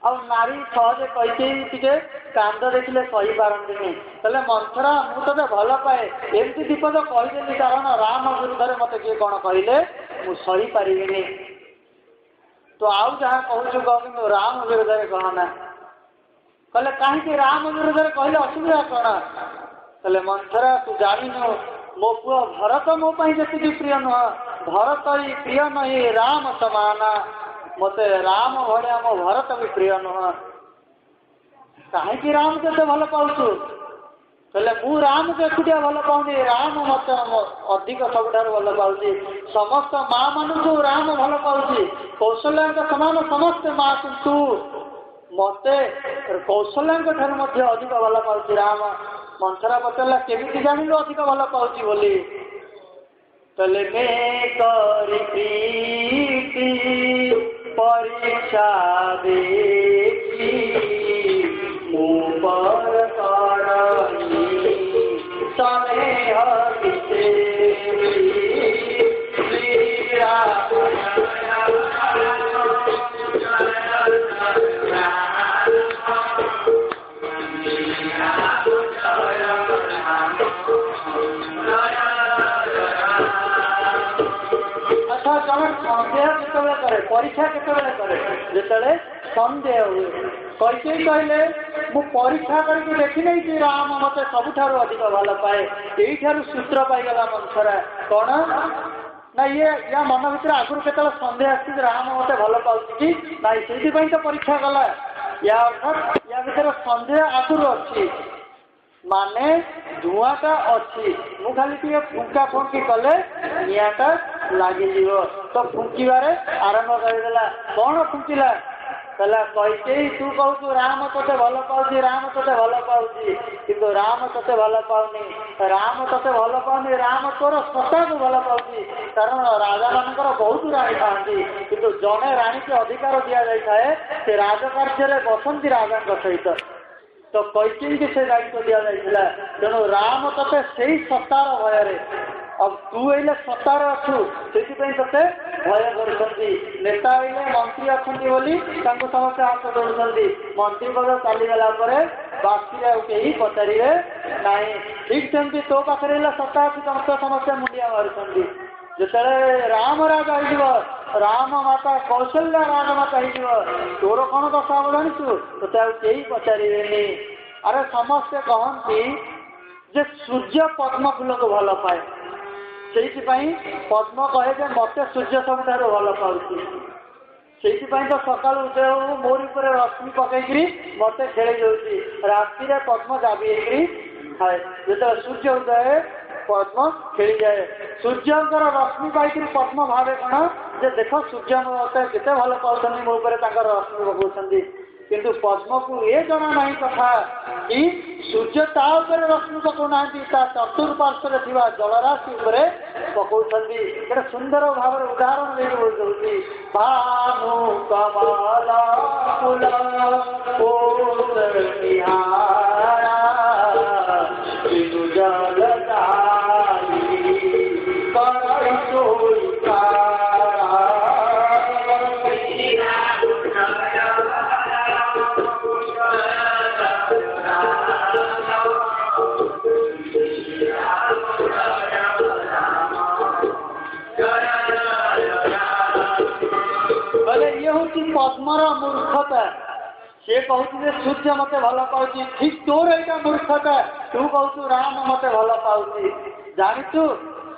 ଆଉ ନାରୀ ସହଜେ କହିକେ କାନ୍ଦ ଦେଖିଲେ ସହି ପାରନ୍ତିନି। ହେଲେ ମନ୍ଥରା ମୁଁ ତତେ ଭଲ ପାଏ ଏମିତି ବିପଦ କହିଦେଲି କାରଣ ରାମ ବିରୁଦ୍ଧରେ ମତେ କିଏ କଣ କହିଲେ ମୁଁ ସହି ପାରିବିନି। ତୁ ଆଉ ଯାହା କହୁଛୁ କହ କିନ୍ତୁ ରାମ ବିରୁଦ୍ଧରେ କହନା। କହିଲେ କାହିଁକି ରାମ ବିରୁଦ୍ଧରେ କହିଲେ ଅସୁବିଧା କଣ? କହିଲେ ମନ୍ଥରା ତୁ ଜାଣିନୁ ମୋ ପୁଅ ଭରତ ମୋ ପାଇଁ ଯେତିକି ପ୍ରିୟ ନୁହଁ ଭରତ ହିଁ ପ୍ରିୟ ନହିଁ ରାମ ସମାନ। ମତେ ରାମ ଭଳିଆ ମୋ ଭରତ ବି ପ୍ରିୟ ନୁହଁ। କାହିଁକି ରାମକୁ ଏତେ ଭଲ ପାଉଛୁ? କହିଲେ ମୁଁ ରାମକୁ ଏକୁଟିଆ ଭଲ ପାଉନି ରାମ ମତେ ଅଧିକ ସବୁଠାରୁ ଭଲ ପାଉଛି। ସମସ୍ତ ମା ମାନଙ୍କୁ ରାମ ଭଲ ପାଉଛି କୌଶଲ୍ୟାଙ୍କ ସମାନ ସମସ୍ତେ ମା କିନ୍ତୁ ମତେ କୌଶଲ୍ୟାଙ୍କ ଠାରୁ ମଧ୍ୟ ଅଧିକ ଭଲ ପାଉଛି ରାମ। ମନ୍ଥରା ପଚାରିଲା କେମିତି ଜାଣିଲୁ ଅଧିକ ଭଲ ପାଉଛି ବୋଲି? କହିଲେ ମେ କରି ପ୍ରୀତି ପରୀକ୍ଷା ଦେଖି ମୁଁ ପର କରହି ସ୍ନେହ ସନ୍ଦେହ କେତେବେଳେ କରେ ପରୀକ୍ଷା କେତେବେଳେ କରେ ଯେତେବେଳେ ସନ୍ଦେହ ହୁଏ। କୈକେୟୀ କହିଲେ ମୁଁ ପରୀକ୍ଷା କରିକି ଦେଖିନେଇ ଯେ ରାମ ମତେ ସବୁଠାରୁ ଅଧିକ ଭଲ ପାଏ। ଏଇଠାରୁ ସୂତ୍ର ପାଇଗଲା ମନ୍ଥରା କଣ ନା ୟା ମନ ଭିତରେ ଆଗରୁ କେତେବେଳେ ସନ୍ଦେହ ଆସିଛି ରାମ ମତେ ଭଲ ପାଉଛି କି ନାଇଁ ସେଇଥିପାଇଁ ତ ପରୀକ୍ଷା କଲା। ୟା ଅର୍ଥାତ୍ ୟା ଭିତରେ ସନ୍ଦେହ ଆଗରୁ ଅଛି ମାନେ ଧୂଆଁଟା ଅଛି ମୁଁ ଖାଲି ଟିକେ ଫୁଙ୍କା ଫୁଙ୍କି କଲେ ନିଆଁଟା ଲାଗିଯିବ। ତ ଫୁଙ୍କିବାରେ ଆରମ୍ଭ କରିଦେଲା। କଣ ଫୁଙ୍କିଲା? କହିଲା କୈକେୟୀ ତୁ କହୁଛୁ ରାମ ତତେ ଭଲ ପାଉଛି ରାମ ତତେ ଭଲ ପାଉଛି କିନ୍ତୁ ରାମ ତତେ ଭଲ ପାଉନି। ରାମ ତତେ ଭଲ ପାଉନି ରାମ ତୋର ସତ୍ତାକୁ ଭଲ ପାଉଛି। କାରଣ ରାଜା ମାନଙ୍କର ବହୁତ ରାଣୀ ଥାଆନ୍ତି କିନ୍ତୁ ଜଣେ ରାଣୀକି ଅଧିକାର ଦିଆଯାଇଥାଏ ସେ ରାଜକାର୍ଯ୍ୟରେ ବସନ୍ତି ରାଜାଙ୍କ ସହିତ। ତ କୈକେୟୀକି ସେ ଦାୟିତ୍ୱ ଦିଆଯାଇଥିଲା। ତେଣୁ ରାମ ତତେ ସେଇ ସତ୍ତାର ଭୟରେ ଆଉ ତୁ ଏଇଲେ ସତ୍ତାରେ ଅଛୁ ସେଥିପାଇଁ ତତେ ଭୟ କରୁଛନ୍ତି। ନେତା ଏଇଲେ ମନ୍ତ୍ରୀ ଅଛନ୍ତି ବୋଲି ତାଙ୍କୁ ସମସ୍ତେ ହାତ ଦଉଛନ୍ତି। ମନ୍ତ୍ରୀ ପଦ ଚାଲିଗଲା ପରେ ବାକିରେ ଆଉ କେହି ପଚାରିବେ ନାହିଁ। ଠିକ ସେମିତି ତୋ ପାଖରେ ଏଇଲେ ସତ୍ତା ଅଛି ସମସ୍ତେ ମୁଣ୍ଡିଆ ମାରୁଛନ୍ତି। ଯେତେବେଳେ ରାମ ରାଜା ହେଇଯିବ ରାମ ମାତା କୌଶଲ୍ୟା ରାଜମାତା ହେଇଯିବ ତୋର କଣ ଦଶା ହବ ଜାଣିଛୁ? ତୋତେ ଆଉ କେହି ପଚାରିବେନି। ଆରେ ସମସ୍ତେ କହନ୍ତି ଯେ ସୂର୍ଯ୍ୟ ପଦ୍ମ ଫୁଲକୁ ଭଲ ପାଏ ସେଇଥିପାଇଁ ପଦ୍ମ କହେ ଯେ ମତେ ସୂର୍ଯ୍ୟ ସବୁଠାରୁ ଭଲ ପାଉଛି। ସେଇଥିପାଇଁ ତ ସକାଳୁ ଉଦୟ ହଉ ମୋରି ଉପରେ ରଶ୍ମି ପକେଇକିରି ମତେ ଖେଳି ଯାଉଛି। ରାତିରେ ପଦ୍ମ ଜାବି ହେଇକିରି ଥାଏ। ଯେତେବେଳେ ସୂର୍ଯ୍ୟ ଉଦୟ ପଦ୍ମ ଖେଳିଯାଏ। ସୂର୍ଯ୍ୟଙ୍କର ରଶ୍ମି ପାଇକିରି ପଦ୍ମ ଭାବେ କଣ ଯେ ଦେଖ ସୂର୍ଯ୍ୟ ମତେ କେତେ ଭଲ ପାଉଛନ୍ତି ମୋ ଉପରେ ତାଙ୍କର ରଶ୍ମି ପକାଉଛନ୍ତି। କିନ୍ତୁ ପଦ୍ମକୁ ଏ ଜଣା ନାହିଁ କଥା କି ସୂର୍ଯ୍ୟ ତା ଉପରେ ରଶ୍ମି ପକାଉନାହାନ୍ତି ତା ଚତୁଃପାର୍ଶ୍ୱରେ ଥିବା ଜଳରାଶି ଉପରେ ପକାଉଛନ୍ତି। ଗୋଟେ ସୁନ୍ଦର ଭାବରେ ଉଦାହରଣ ଦେଇକି ବୁଝଉଛି। ଭାନୁ କମଳ ଫୁଲ ପଦ୍ମର ମୂର୍ଖତା। ସେ କହୁଛି ଯେ ସୂର୍ଯ୍ୟ ମତେ ଭଲ ପାଉଛି ଠିକ ତୋର ଏଇଟା ମୂର୍ଖତା। ତୁ କହୁଛୁ ରାମ ମତେ ଭଲ ପାଉଛି। ଜାଣିଛୁ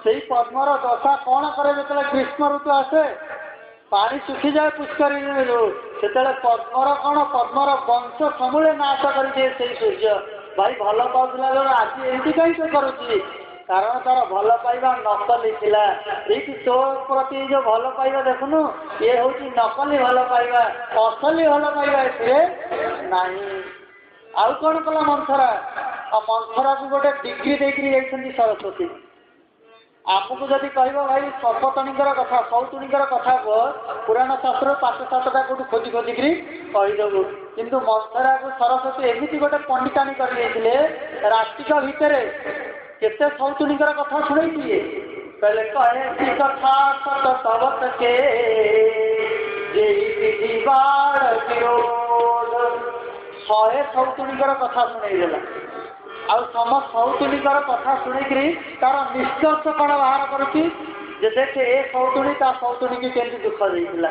ସେଇ ପଦ୍ମର ଦଶା କଣ କରେ? ଯେତେବେଳେ ଗ୍ରୀଷ୍ମ ଋତୁ ଆସେ ପାଣି ଶୁଖିଯାଏ ପୁଷ୍କରିଣୀରୁ ସେତେବେଳେ ପଦ୍ମର କଣ ପଦ୍ମର ବଂଶ ସମୂଳେ ନାଶ କରିଦିଏ ସେଇ ସୂର୍ଯ୍ୟ। ଭାଇ ଭଲ ପାଉଥିଲା ବେଳେ ଆଜି ଏମିତି କାହିଁକି କରୁଛି? କାରଣ ତାର ଭଲ ପାଇବା ନକଲି ଥିଲା। ଏଇଠି ତୋ ପ୍ରତି ଯୋଉ ଭଲ ପାଇବା ଦେଖୁନୁ ଇଏ ହଉଛି ନକଲି ଭଲ ପାଇବା। ଅସଲି ଭଲ ପାଇବା ଏଥିରେ ନାହିଁ। ଆଉ କଣ କଲା ମନ୍ଥରା? ଆଉ ମନ୍ଥରାକୁ ଗୋଟେ ଡିଗ୍ରୀ ଦେଇକିରି ଯାଇଛନ୍ତି ସରସ୍ୱତୀ। ଆମକୁ ଯଦି କହିବ ଭାଇ ସର୍ବତଣୀଙ୍କର କଥା ସୌତୁଣୀଙ୍କର କଥା କୁହ ପୁରାଣ ଶାସ୍ତ୍ର 5-7ଟା କୋଉଠୁ ଖୋଜି ଖୋଜିକିରି କହିଦେବୁ। କିନ୍ତୁ ମନ୍ଥରାକୁ ସରସ୍ୱତୀ ଏମିତି ଗୋଟେ ପଣ୍ଡିତାଣି କରିଦେଇଥିଲେ ରାଷ୍ଟ୍ରିକ ଭିତରେ କେତେ ସୌତୁଣୀଙ୍କର କଥା ଶୁଣେଇଥିଲେ। କହିଲେ କହେ କଥା ସତ ତବତକେ ଯେଇ ବାଳ 100 ସଉତୁଣୀଙ୍କର କଥା ଶୁଣେଇଦେଲା। ଆଉ ସମସ୍ତ ସଉତୁଣୀଙ୍କର କଥା ଶୁଣିକିରି ତାର ନିଷ୍କର୍ଷ କ'ଣ ବାହାର କରୁଛି ଯେ ଦେଖେ ଏ ସଉତୁଣୀ ତା ସଉତୁଣୀକି କେମିତି ଦୁଃଖ ଦେଇଥିଲା,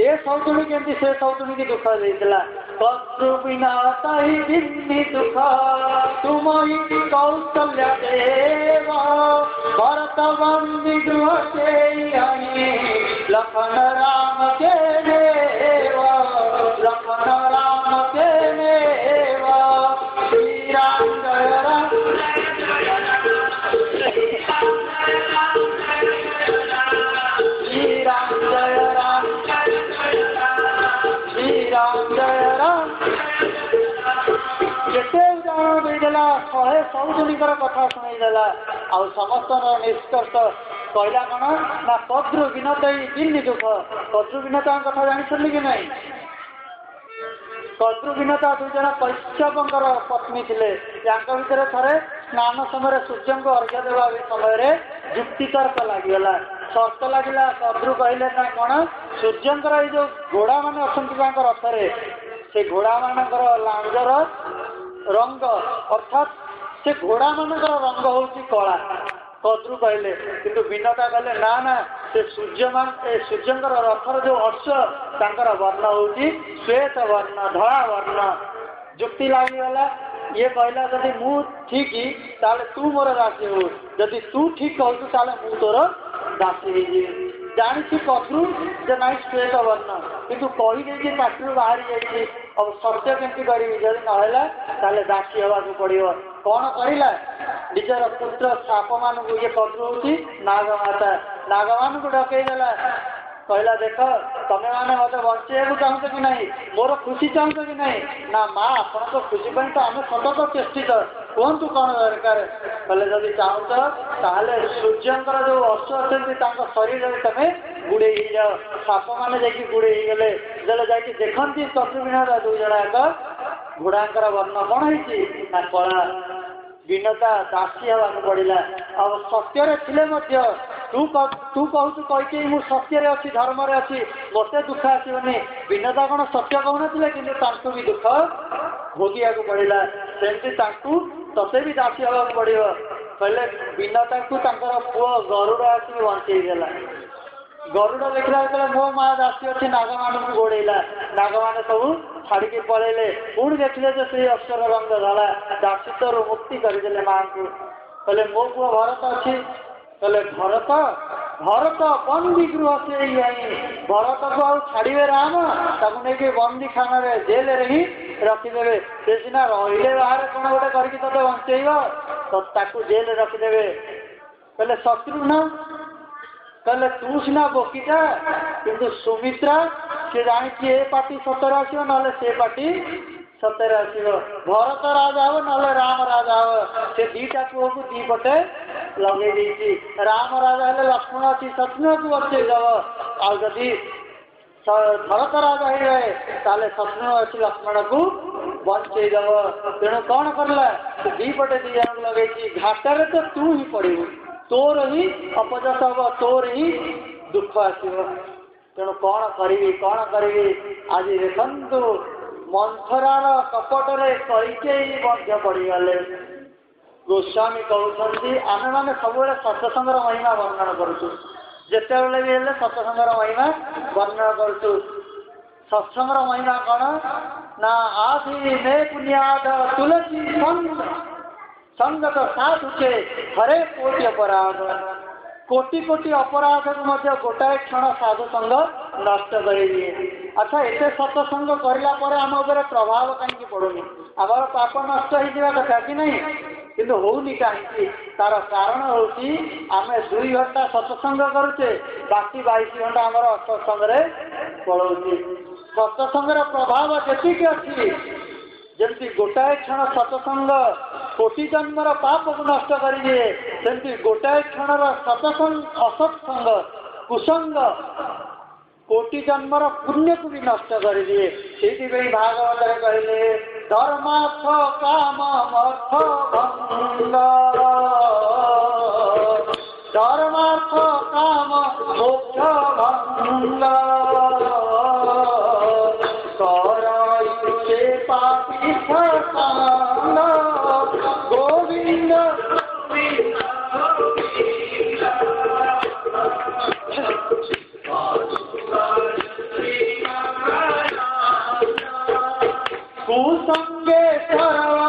ଏ ସଉତୁଣୀ କେମିତି ସେ ସଉତୁଣୀକି ଦୁଃଖ ଦେଇଥିଲା। କର୍ତ୍ତୃ ବିନା ତାହି ଦିନି ଦୁଃଖ ତୁମହି କୌଶଲ୍ୟ ଦେବ ଭରତ ବନ୍ଦୀ ଗୃହ ସେ ଆଣି ଲଖନ ରାମ କେ ଦେବ ଲଖନ ରାମ କେ ଦେବ ଶ୍ରୀରାମ ଜୟ ରାମ श्रीराम जय राम श्रीराम जय राम केते उदाहरण देदेला 100 सौजनीकर कथा शुणईदेला आ समस्त निष्कर्ष कहला कौन ना कद्रु विनत दिल्ली दुख कद्रु विनता कथा जानी कि नहीं। कद्रु विनता 2 जन कैश्यपर पत्नी थे भितर थे स्नान समय सूर्य को अर्घ्य देवा समय युक्तितर्क लगिगला शर्त लगिला। कद्रु कहले ना कौन सूर्यंकर ये जो घोड़ा मान अच्छा रथरे से घोड़ा मानकर लांजर रंग अर्थात से घोड़ा मानकर रंग हूँ कला। कद्रु कहले किंतु विनता कहले ना ना से सूर्यंकर रथर जो अश्व तांकर वर्ण हूँ श्वेत वर्ण धड़ा वर्ण जुक्ति लगिगला। ये कहला जदि मु ठीक ताले तू मोर दासी हो जदि तू ठीक कहू ताले मु तोर दासी जानी कद्रु जे ना श्वेत वर्ण किंतु कही पार्टी बाहरी जाइए अब सत्य केमती करी जब ना ताले दासी हवा पड़ो कौन करला निजर पुत्र साप मान ये कद्रु हूँ नागमाता नागमान को डकईदेला कहला देख तमें मैंने मत बचाइबू चाहूच कि नहीं मोर खुशी चाहूच कि नहीं ना माँ आपण खुशी पर तो आम सतत चेष्टित कहतु कौन दरकार कहले जदि चाहूच ताहले सूर्यंकर जो अश्व अच्छा शरीर तमें गुड़े जाओ साप मैंने जा गुड़े गले जाकि देखती कद्रु विनता 2 जन एक घोड़ांकर वर्ण कौन है कला विनता दासी हवा पड़ा। अब सत्य थे तू कहू कही मु सत्य अच्छी धर्म अच्छी मत दुख आसोनी विनता कौन सत्य कहून कि भी दुख भोगिया पड़ा सेमती तते भी दासी हवा पड़ो कहले विनता को पुओ गरुड़ आस बंचेगला। गरुड़ देखला जो मो माँ दासी अच्छी नागमान को गोड़ेला नागमान सब छाड़ी पलैले पुणी देखले जो से अक्षर रंग धला दासित्व मुक्ति करदे माँ को कहले मो पुओ भरत अच्छी कहले भरत भरत बंदी गृह से भरत को आउ छाड़े राम ताकू नहीं बंदी खाना जेल ही रखिदे से सीना रही बाहर कौन गोटे करके ते बंचेब तो ताकू जेल रखिदे। कहले शत्रुघ्न कहले तू सीना बोकीटा किंतु सुमित्रा सी जानी ए पार्टी सतर आसो ना से पार्टी सतर आसो भरत राजा हो ना राम राजा हो से 2टा पुओ को 2 पटे लगे दी राम राजा है लक्ष्मण अच्छी शत्रुघ्न को बचेदब आदि भरत राजा ही रहे ताले शत्रुघ्न अच्छी लक्ष्मण को बचेदब तेणु कौन करला 2 पटे 2 जन लगे घाटर तो तू ही पड़ू तोर ही अपजस हम तोर ही दुख आसो तेणु कौन करी आज देखु मंथरार कपटे कईकेयी पड़गले। गोस्वामी कहते आम मैंने सब सत्संगर महिमा वर्णन करुँ जिते भी सत्संगर महिमा वर्णन करुँ। सत्संगर महिमा कौन ना आदि में पुण्याद तुलसी संगत साधु के हरे कोटि अपराध कोटि कोटि अपराध को गोटाए क्षण साधु संग नष्ट कर दिए। अच्छा एते सत्संग करला आम उपर प्रभाव कहीं पड़ूनी आमर पाप नष्ट हो कथा कि नहीं किंतु होनी कहीं तार कारण हूँ आम 2 घंटा सत्संग करुचे बाकी 22 घंटा आमर सत्संग पड़ोसी सत्संग प्रभाव जी अच्छी जमती गोटाए क्षण सत्संग कोटि जन्मर पाप को नष्ट कर दिए सेमती गोटाए क्षण सत्संग असत्संग कुसंग कोटि जन्मर पुण्य को भी नष्ट कर दिए। से भागवत कहले धर्मार्थ काम अर्थ भंग धर्मार्थ काम मोक्ष भंग कराई से पा রাধিকাকান্ত গোবিন্দ কুসঙ্গে সর্ব